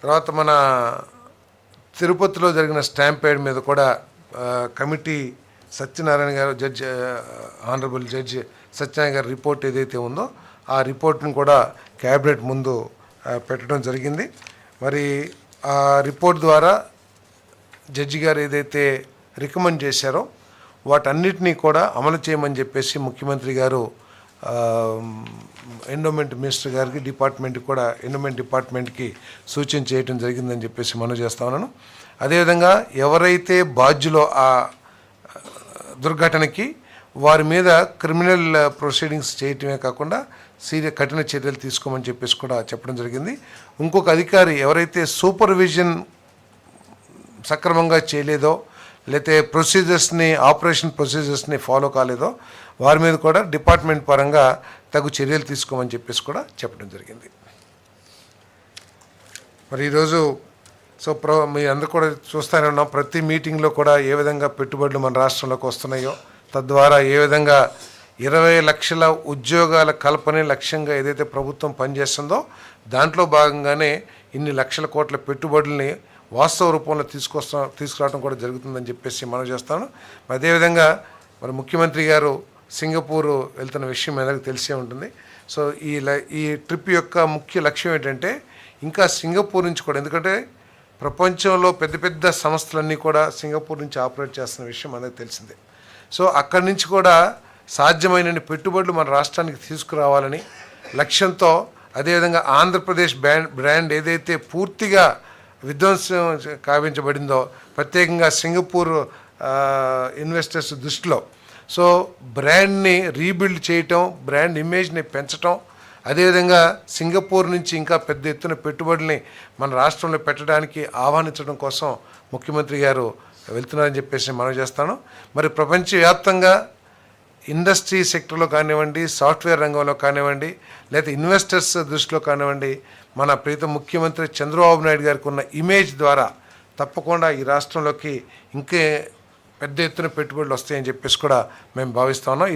తర్వాత మన తిరుపతిలో జరిగిన స్టాంపేడ్ మీద కూడా కమిటీ సత్యనారాయణ గారు ఆనరబుల్ జడ్జి సత్యనారాయణ గారి రిపోర్ట్ ఏదైతే ఉందో ఆ రిపోర్ట్ను కూడా క్యాబినెట్ ముందు పెట్టడం జరిగింది. మరి ఆ రిపోర్ట్ ద్వారా జడ్జి గారు ఏదైతే రికమెండ్ చేశారో వాటన్నిటినీ కూడా అమలు చేయమని చెప్పేసి ముఖ్యమంత్రి గారు ఎండోమెంట్ మినిస్టర్ గారికి ఎండోమెంట్ డిపార్ట్మెంట్కి సూచన చేయడం జరిగిందని చెప్పేసి మనవి చేస్తా ఉన్నాను. అదేవిధంగా ఎవరైతే బాధ్యులో ఆ దుర్ఘటనకి వారి మీద క్రిమినల్ ప్రొసీడింగ్స్ చేయటమే కాకుండా కఠిన చర్యలు తీసుకోమని చెప్పేసి కూడా చెప్పడం జరిగింది. ఇంకొక అధికారి ఎవరైతే సూపర్విజన్ సక్రమంగా చేయలేదో లేకపోతే ఆపరేషన్ ప్రొసీజర్స్ని ఫాలో కాలేదో వారి మీద కూడా డిపార్ట్మెంట్ పరంగా తగు చర్యలు తీసుకోమని చెప్పేసి కూడా చెప్పడం జరిగింది. మరి ఈరోజు మీ అందరూ కూడా చూస్తూనే ఉన్నాం, ప్రతి మీటింగ్లో కూడా ఏ విధంగా పెట్టుబడులు మన రాష్ట్రంలోకి వస్తున్నాయో, తద్వారా ఏ విధంగా 20 లక్షల ఉద్యోగాల కల్పనే లక్ష్యంగా ఏదైతే ప్రభుత్వం పనిచేస్తుందో దాంట్లో భాగంగానే ఇన్ని లక్షల కోట్ల పెట్టుబడుల్ని వాస్తవ రూపంలో తీసుకురావడం కూడా జరుగుతుందని చెప్పేసి మనం చేస్తాను. అదేవిధంగా మరి ముఖ్యమంత్రి గారు సింగపూర్ వెళ్తున్న విషయం అందరికీ తెలిసే ఉంటుంది. సో ఈ ట్రిప్ యొక్క ముఖ్య లక్ష్యం ఏంటంటే ఇంకా సింగపూర్ నుంచి కూడా, ఎందుకంటే ప్రపంచంలో పెద్ద పెద్ద సంస్థలన్నీ కూడా సింగపూర్ నుంచి ఆపరేట్ చేస్తున్న విషయం అందరికీ తెలిసిందే. సో అక్కడి నుంచి కూడా సాధ్యమైన పెట్టుబడులు మన రాష్ట్రానికి తీసుకురావాలని లక్ష్యంతో, అదేవిధంగా ఆంధ్రప్రదేశ్ బ్రాండ్ ఏదైతే పూర్తిగా విధ్వంసం కావించబడిందో ప్రత్యేకంగా సింగపూర్ ఇన్వెస్టర్స్ దృష్టిలో, సో బ్రాండ్ని రీబిల్డ్ చేయటం, బ్రాండ్ ఇమేజ్ని పెంచటం, అదేవిధంగా సింగపూర్ నుంచి ఇంకా పెద్ద ఎత్తున పెట్టుబడుల్ని మన రాష్ట్రంలో పెట్టడానికి ఆహ్వానించడం కోసం ముఖ్యమంత్రి గారు వెళ్తున్నారని చెప్పేసి మనం చేస్తాను. మరి ప్రపంచవ్యాప్తంగా ఇండస్ట్రీ సెక్టర్లో కానివ్వండి, సాఫ్ట్వేర్ రంగంలో కానివ్వండి, లేదా ఇన్వెస్టర్స్ దృష్టిలో కానివ్వండి, మన ప్రీతం ముఖ్యమంత్రి చంద్రబాబు నాయుడు గారికి ఉన్న ఇమేజ్ ద్వారా తప్పకుండా ఈ రాష్ట్రంలోకి ఇంకే పెద్ద ఎత్తున పెట్టుబడులు వస్తాయని చెప్పేసి కూడా మేము భావిస్తా ఉన్నాం.